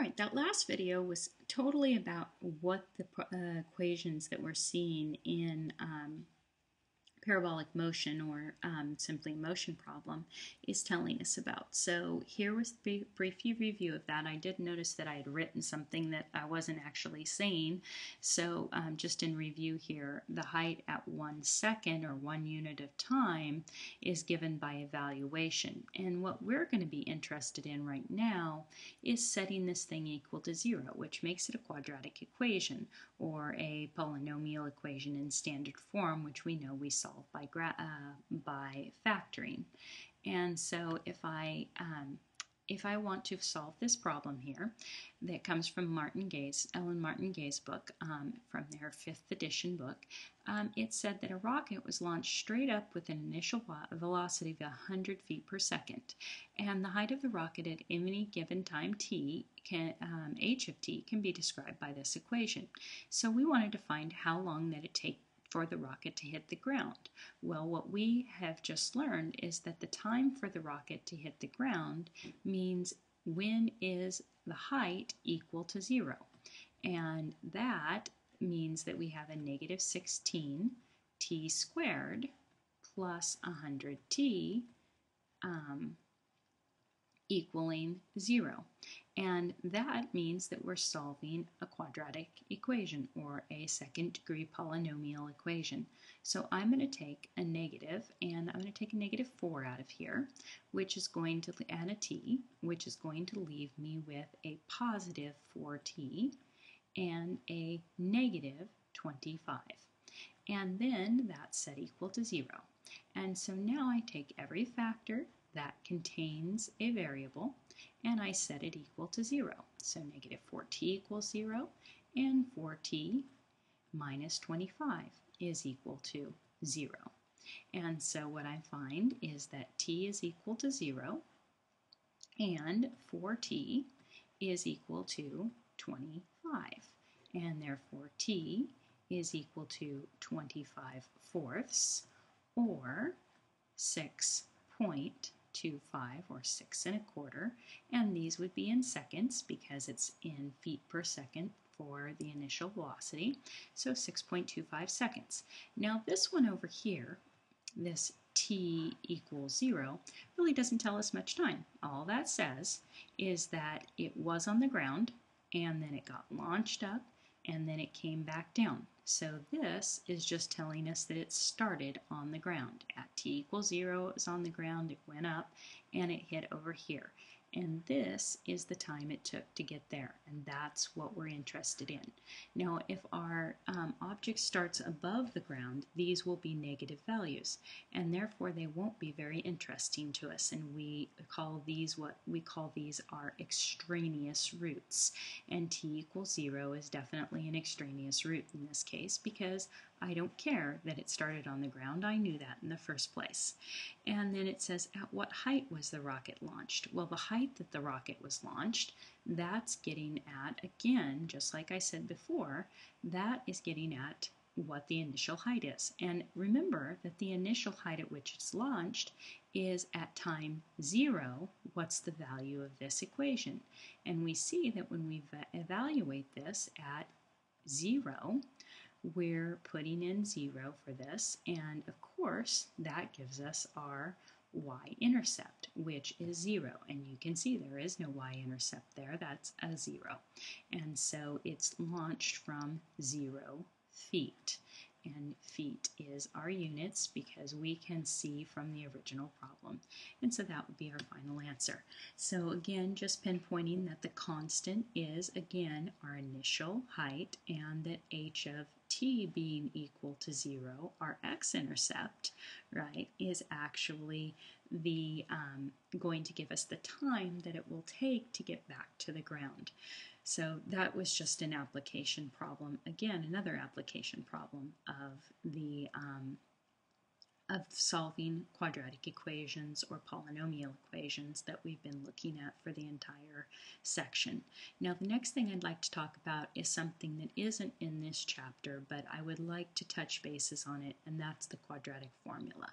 Alright, that last video was totally about what the equations that we're seeing in parabolic motion or simply motion problem is telling us about. So here was the brief review of that. I did notice that I had written something that I wasn't actually saying. So just in review here, the height at 1 second or 1 unit of time is given by evaluation. And what we're going to be interested in right now is setting this thing equal to 0, which makes it a quadratic equation or a polynomial equation in standard form, which we know we solve by factoring. And so if I want to solve this problem here, that comes from Ellen Martin Gay's book, from their 5th edition book, it said that a rocket was launched straight up with an initial velocity of 100 feet per second, and the height of the rocket at any given time t, h of t, can be described by this equation. So we wanted to find how long that it take for the rocket to hit the ground. Well, what we have just learned is that the time for the rocket to hit the ground means when is the height equal to 0. And that means that we have a negative 16 t squared plus 100t equaling 0. And that means that we're solving a quadratic equation or a second-degree polynomial equation. So I'm going to take a negative, and I'm going to take a negative 4 out of here, which is going to add a t, which is going to leave me with a positive 4t and a negative 25. And then that's set equal to 0. And so now I take every factor that contains a variable, and I set it equal to 0. So negative 4t equals 0, and 4t minus 25 is equal to 0. And so what I find is that t is equal to 0, and 4t is equal to 25. And therefore t is equal to 25 fourths, or 6.25 or 6 1/4, and these would be in seconds because it's in feet per second for the initial velocity, so 6.25 seconds. Now this one over here, this t equals 0, really doesn't tell us much time. All that says is that it was on the ground, and then it got launched up, and then it came back down. So this is just telling us that it started on the ground. At t equals 0, it was on the ground, it went up, and it hit over here. And this is the time it took to get there, and that's what we're interested in. Now, if our object starts above the ground, these will be negative values, and therefore they won't be very interesting to us, and we call these our extraneous roots. And t equals 0 is definitely an extraneous root in this case because I don't care that it started on the ground. I knew that in the first place. And then it says, at what height was the rocket launched? Well, the height that the rocket was launched, that's getting at, again, just like I said before, that is getting at what the initial height is. And remember that the initial height at which it's launched is at time 0, what's the value of this equation? And we see that when we evaluate this at 0, we're putting in 0 for this, and of course that gives us our y-intercept, which is 0, and you can see there is no y-intercept there, that's a 0, and so it's launched from 0 feet, and feet is our units because we can see from the original problem, and so that would be our final answer. So again, just pinpointing that the constant is again our initial height, and that h of t being equal to 0, our x-intercept, right, is actually the going to give us the time that it will take to get back to the ground. So that was just an application problem. Again, another application problem of the of solving quadratic equations or polynomial equations that we've been looking at for the entire section. Now the next thing I'd like to talk about is something that isn't in this chapter, but I would like to touch bases on it, and that's the quadratic formula.